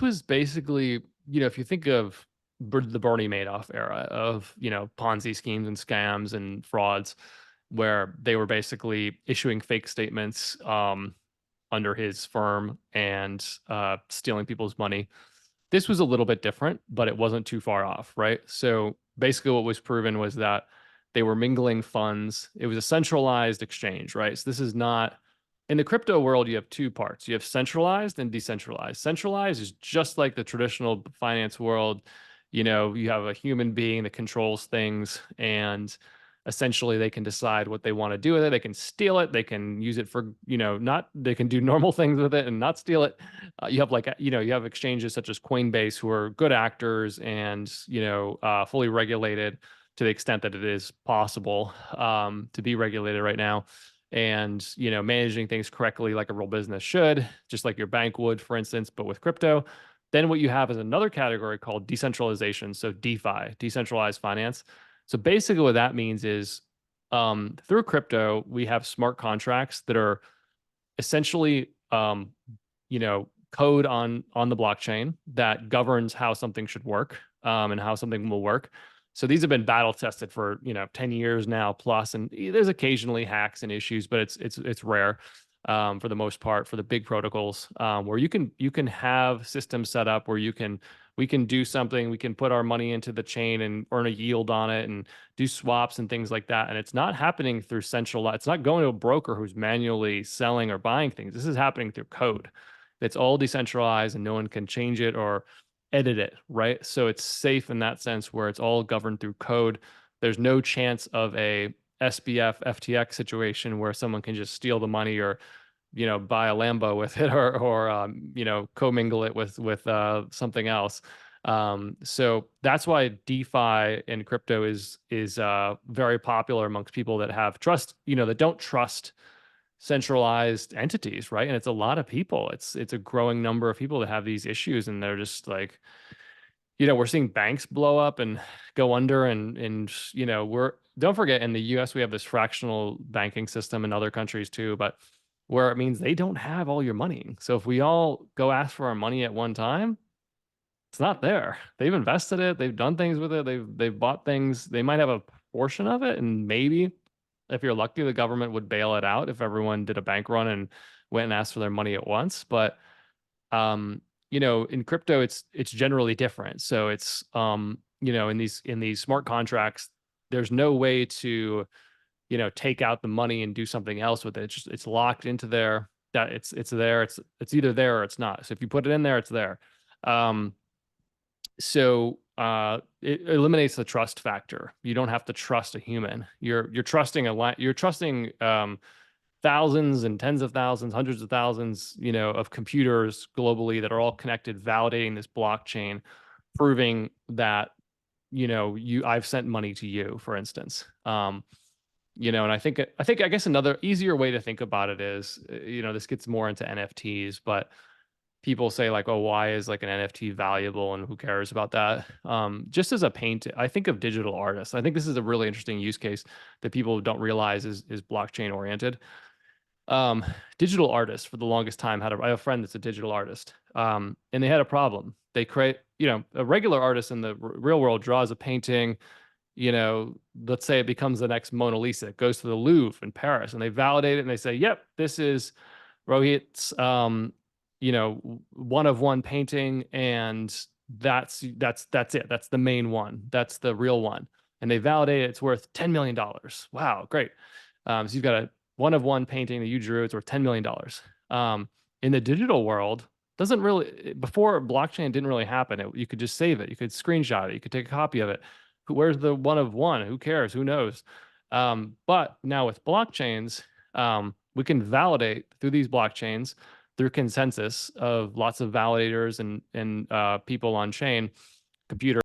was basically, if you think of the Bernie Madoff era of, Ponzi schemes and scams and frauds, where they were basically issuing fake statements under his firm and stealing people's money. This was a little bit different, but it wasn't too far off, right? So basically, what was proven was that they were mingling funds. It was a centralized exchange, right? So this is not in the crypto world. You have two parts. You have centralized and decentralized. Centralized is just like the traditional finance world. You have a human being that controls things, and essentially they can decide what they want to do with it. They can steal it. They can use it for, not, they can do normal things with it and not steal it. You have you have exchanges such as Coinbase who are good actors and, fully regulated to the extent that it is possible to be regulated right now. And, managing things correctly like a real business should, just like your bank would, for instance, but with crypto. Then what you have is another category called decentralization. So DeFi, decentralized finance. So basically, what that means is through crypto, we have smart contracts that are essentially, code on the blockchain that governs how something should work and how something will work. So these have been battle tested for 10 years now plus, and there's occasionally hacks and issues, but it's rare for the most part for the big protocols where you can have systems set up where we can do something, we can put our money into the chain and earn a yield on it and do swaps and things like that. And it's not happening through central, it's not going to a broker who's manually selling or buying things. This is happening through code. It's all decentralized and no one can change it or edit it, right? So it's safe in that sense where it's all governed through code. There's no chance of a SBF FTX situation where someone can just steal the money or buy a Lambo with it or commingle it with something else. So that's why DeFi and crypto is very popular amongst people that have trust, that don't trust centralized entities, right? And it's a lot of people. It's a growing number of people that have these issues, and they're just like, we're seeing banks blow up and go under, and we're don't forget in the US we have this fractional banking system in other countries too, but where it means they don't have all your money. So if we all go ask for our money at one time, it's not there. They've invested it, they've done things with it, they've bought things, they might have a portion of it, and maybe if you're lucky, the government would bail it out if everyone did a bank run and went and asked for their money at once. But in crypto, it's generally different. So it's in these smart contracts, there's no way to take out the money and do something else with it. It's locked into there. That it's there. It's either there or it's not. So if you put it in there, it's there. It eliminates the trust factor. You don't have to trust a human. You're trusting thousands and tens of thousands, hundreds of thousands, of computers globally that are all connected, validating this blockchain, proving that, I've sent money to you, for instance. And I guess another easier way to think about it is, this gets more into NFTs, but people say like, oh, why is like an NFT valuable and who cares about that? Just as a I think of digital artists. I think this is a really interesting use case that people don't realize is blockchain oriented. Um, Digital artists for the longest time I have a friend that's a digital artist. And they had a problem. They create, a regular artist in the real world draws a painting, let's say it becomes the next Mona Lisa. It goes to the Louvre in Paris and they validate it and they say, yep, this is Rohit's, one of one painting. And that's it. That's the main one. That's the real one. And they validate it. It's worth $10 million. Wow, great. So you've got a one of one painting that you drew. It's worth $10 million. In the digital world, doesn't really, before blockchain didn't really happen. You could just save it. You could screenshot it. You could take a copy of it. Where's the one of one? Who cares? Who knows? But now with blockchains, we can validate through these blockchains through consensus of lots of validators and people on chain, computer